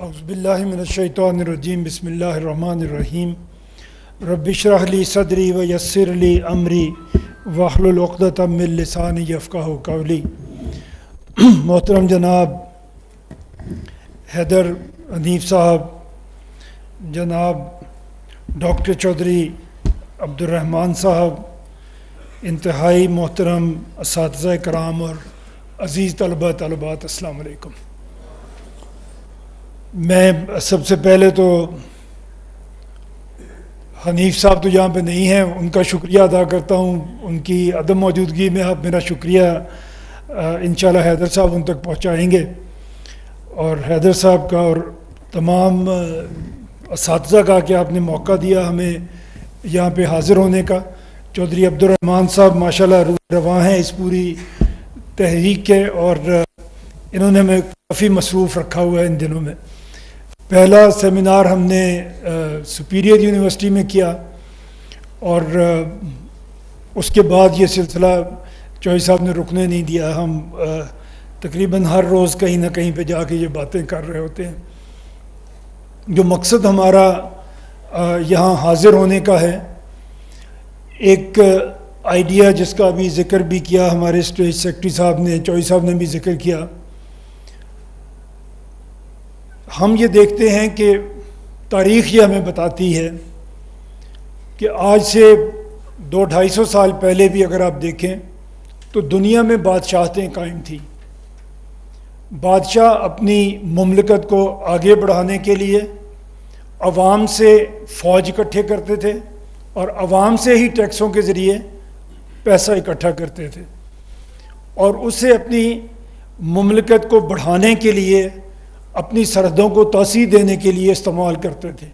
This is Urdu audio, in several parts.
اعوذ باللہ من الشیطان الرجیم بسم اللہ الرحمن الرحیم رب اشرح لی صدری ویسر لی امری واحلل عقدۃ من لسانی یفقہوا قولی۔ محترم جناب حیدر حنیف صاحب، جناب ڈاکٹر چودھری عبد الرحمن صاحب، انتہائی محترم اساتذہ کرام اور عزیز طلباء طالبات، السلام علیکم۔ میں سب سے پہلے تو حنیف صاحب تو یہاں پہ نہیں ہیں، ان کا شکریہ ادا کرتا ہوں، ان کی عدم موجودگی میں آپ میرا شکریہ انشاءاللہ حیدر صاحب ان تک پہنچائیں گے، اور حیدر صاحب کا اور تمام اساتذہ کا کہ آپ نے موقع دیا ہمیں یہاں پہ حاضر ہونے کا۔ چودھری عبد الرحمن صاحب ماشاءاللہ روح رواں ہیں اس پوری تحریک کے، اور انہوں نے ہمیں کافی مصروف رکھا ہوا ہے ان دنوں میں۔ پہلا سیمینار ہم نے سپیریئر یونیورسٹی میں کیا، اور اس کے بعد یہ سلسلہ چوہی صاحب نے رکنے نہیں دیا، ہم تقریباً ہر روز کہیں نہ کہیں پہ جا کے یہ باتیں کر رہے ہوتے ہیں۔ جو مقصد ہمارا یہاں حاضر ہونے کا ہے، ایک آئیڈیا جس کا ابھی ذکر بھی کیا ہمارے اسٹیج سیکرٹری صاحب نے، چوہی صاحب نے بھی ذکر کیا، ہم یہ دیکھتے ہیں کہ تاریخ یہ ہمیں بتاتی ہے کہ آج سے 200-250 سال پہلے بھی اگر آپ دیکھیں تو دنیا میں بادشاہتیں قائم تھیں۔ بادشاہ اپنی مملکت کو آگے بڑھانے کے لیے عوام سے فوج اکٹھے کرتے تھے، اور عوام سے ہی ٹیکسوں کے ذریعے پیسہ اکٹھا کرتے تھے، اور اسے اپنی مملکت کو بڑھانے کے لیے، اپنی سرحدوں کو توسیع دینے کے لیے استعمال کرتے تھے۔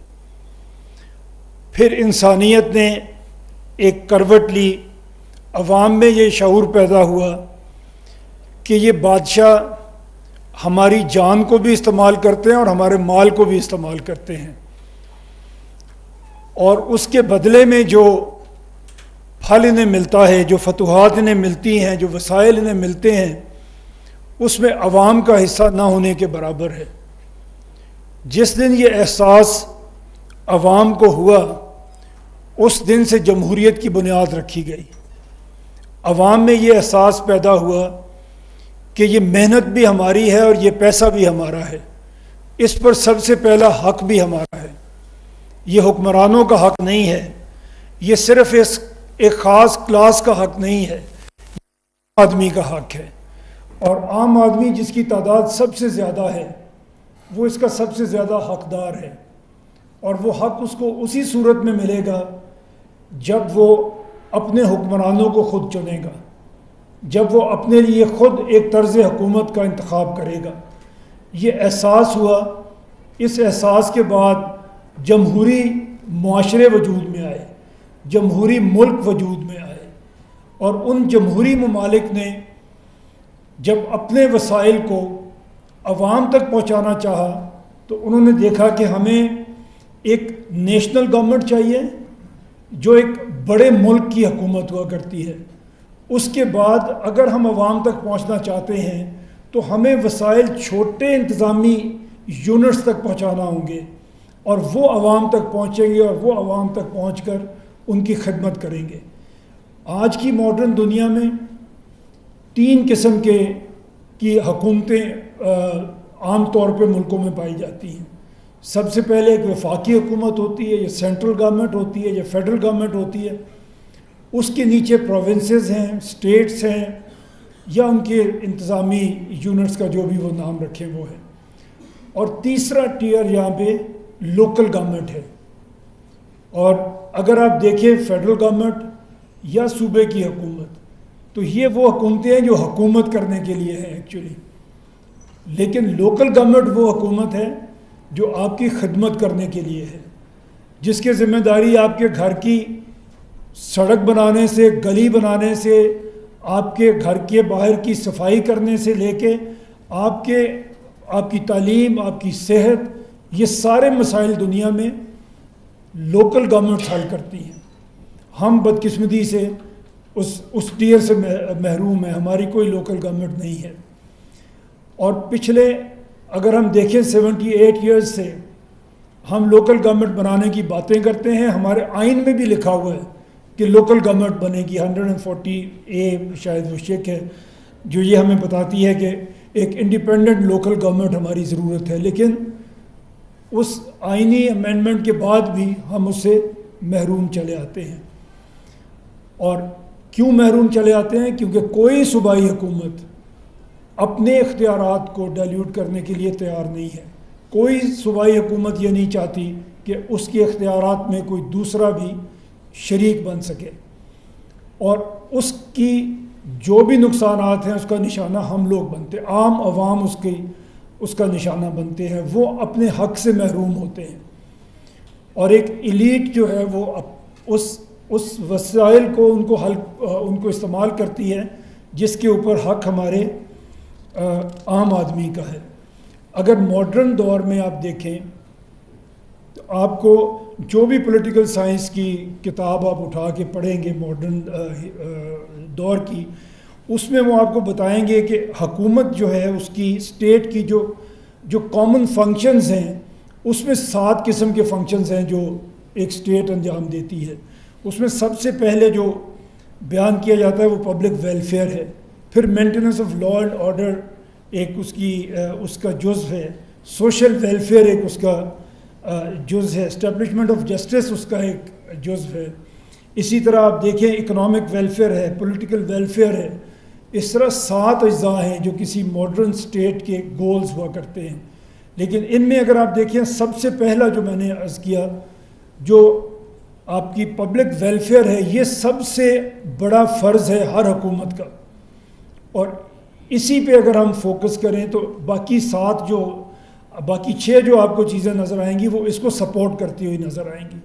پھر انسانیت نے ایک کروٹ لی، عوام میں یہ شعور پیدا ہوا کہ یہ بادشاہ ہماری جان کو بھی استعمال کرتے ہیں اور ہمارے مال کو بھی استعمال کرتے ہیں، اور اس کے بدلے میں جو پھل انہیں ملتا ہے، جو فتوحات انہیں ملتی ہیں، جو وسائل انہیں ملتے ہیں، اس میں عوام کا حصہ نہ ہونے کے برابر ہے۔ جس دن یہ احساس عوام کو ہوا، اس دن سے جمہوریت کی بنیاد رکھی گئی۔ عوام میں یہ احساس پیدا ہوا کہ یہ محنت بھی ہماری ہے اور یہ پیسہ بھی ہمارا ہے، اس پر سب سے پہلا حق بھی ہمارا ہے۔ یہ حکمرانوں کا حق نہیں ہے، یہ صرف ایک خاص کلاس کا حق نہیں ہے، عام آدمی کا حق ہے، اور عام آدمی جس کی تعداد سب سے زیادہ ہے وہ اس کا سب سے زیادہ حقدار ہے، اور وہ حق اس کو اسی صورت میں ملے گا جب وہ اپنے حکمرانوں کو خود چنے گا، جب وہ اپنے لیے خود ایک طرز حکومت کا انتخاب کرے گا۔ یہ احساس ہوا، اس احساس کے بعد جمہوری معاشرے وجود میں آئے، جمہوری ملک وجود میں آئے، اور ان جمہوری ممالک نے جب اپنے وسائل کو عوام تک پہنچانا چاہا تو انہوں نے دیکھا کہ ہمیں ایک نیشنل گورنمنٹ چاہیے جو ایک بڑے ملک کی حکومت ہوا کرتی ہے۔ اس کے بعد اگر ہم عوام تک پہنچنا چاہتے ہیں تو ہمیں وسائل چھوٹے انتظامی یونٹس تک پہنچانا ہوں گے، اور وہ عوام تک پہنچیں گے، اور وہ عوام تک پہنچ کر ان کی خدمت کریں گے۔ آج کی ماڈرن دنیا میں 3 قسم کی حکومتیں عام طور پہ ملکوں میں پائی جاتی ہیں۔ سب سے پہلے ایک وفاقی حکومت ہوتی ہے، یا سینٹرل گورنمنٹ ہوتی ہے، یا فیڈرل گورنمنٹ ہوتی ہے۔ اس کے نیچے پروونسز ہیں، اسٹیٹس ہیں، یا ان کے انتظامی یونٹس کا جو بھی وہ نام رکھیں وہ ہے۔ اور تیسرا ٹیئر یہاں پہ لوکل گورنمنٹ ہے، اور اگر آپ دیکھیں فیڈرل گورنمنٹ یا صوبے کی حکومت، تو یہ وہ حکومتیں ہیں جو حکومت کرنے کے لیے ہیں ایکچولی، لیکن لوکل گورنمنٹ وہ حکومت ہے جو آپ کی خدمت کرنے کے لیے ہے، جس کی ذمہ داری آپ کے گھر کی سڑک بنانے سے، گلی بنانے سے، آپ کے گھر کے باہر کی صفائی کرنے سے لے کے آپ کی تعلیم، آپ کی صحت، یہ سارے مسائل دنیا میں لوکل گورنمنٹ حل کرتی ہیں۔ ہم بدقسمتی سے اس ٹیئر سے محروم ہیں، ہماری کوئی لوکل گورنمنٹ نہیں ہے۔ اور پچھلے اگر ہم دیکھیں 78 ایئرز سے ہم لوکل گورنمنٹ بنانے کی باتیں کرتے ہیں. ہمارے آئین میں بھی لکھا ہوا ہے کہ لوکل گورنمنٹ بنے گی. 140A شاید وہ شک ہے جو یہ ہمیں بتاتی ہے کہ ایک انڈیپینڈنٹ لوکل گورنمنٹ ہماری ضرورت ہے. لیکن اس آئینی امینڈمنٹ کے بعد بھی ہم اس سے محروم چلے آتے ہیں. اور کیوں محروم چلے آتے ہیں؟ کیونکہ کوئی صوبائی حکومت اپنے اختیارات کو ڈائلیوٹ کرنے کے لیے تیار نہیں ہے. کوئی صوبائی حکومت یہ نہیں چاہتی کہ اس کے اختیارات میں کوئی دوسرا بھی شریک بن سکے، اور اس کی جو بھی نقصانات ہیں اس کا نشانہ ہم لوگ بنتے ہیں. عام عوام اس کا نشانہ بنتے ہیں. وہ اپنے حق سے محروم ہوتے ہیں، اور ایک ایلیٹ جو ہے وہ اس وسائل کو ان کو استعمال کرتی ہے جس کے اوپر حق ہمارے عام آدمی کا ہے. اگر ماڈرن دور میں آپ دیکھیں تو آپ کو جو بھی پولیٹیکل سائنس کی کتاب آپ اٹھا کے پڑھیں گے ماڈرن دور کی، اس میں وہ آپ کو بتائیں گے کہ حکومت جو ہے اس کی اسٹیٹ کی جو کامن فنکشنز ہیں اس میں 7 قسم کے فنکشنز ہیں جو ایک اسٹیٹ انجام دیتی ہے. اس میں سب سے پہلے جو بیان کیا جاتا ہے وہ پبلک ویلفیئر ہے. پھر maintenance of law and order ایک اس کا جزو ہے. سوشل ویلفیئر ایک اس کا جز ہے. اسٹیبلشمنٹ آف جسٹس اس کا ایک جزو ہے. اسی طرح آپ دیکھیں اکنامک ویلفیئر ہے، پولیٹیکل ویلفیئر ہے. اس طرح 7 اجزاء ہیں جو کسی ماڈرن اسٹیٹ کے گولز ہوا کرتے ہیں. لیکن ان میں اگر آپ دیکھیں سب سے پہلا جو میں نے عرض کیا جو آپ کی پبلک ویلفیئر ہے، یہ سب سے بڑا فرض ہے ہر حکومت کا، اور اسی پہ اگر ہم فوکس کریں تو باقی 6 جو آپ کو چیزیں نظر آئیں گی وہ اس کو سپورٹ کرتی ہوئی نظر آئیں گی.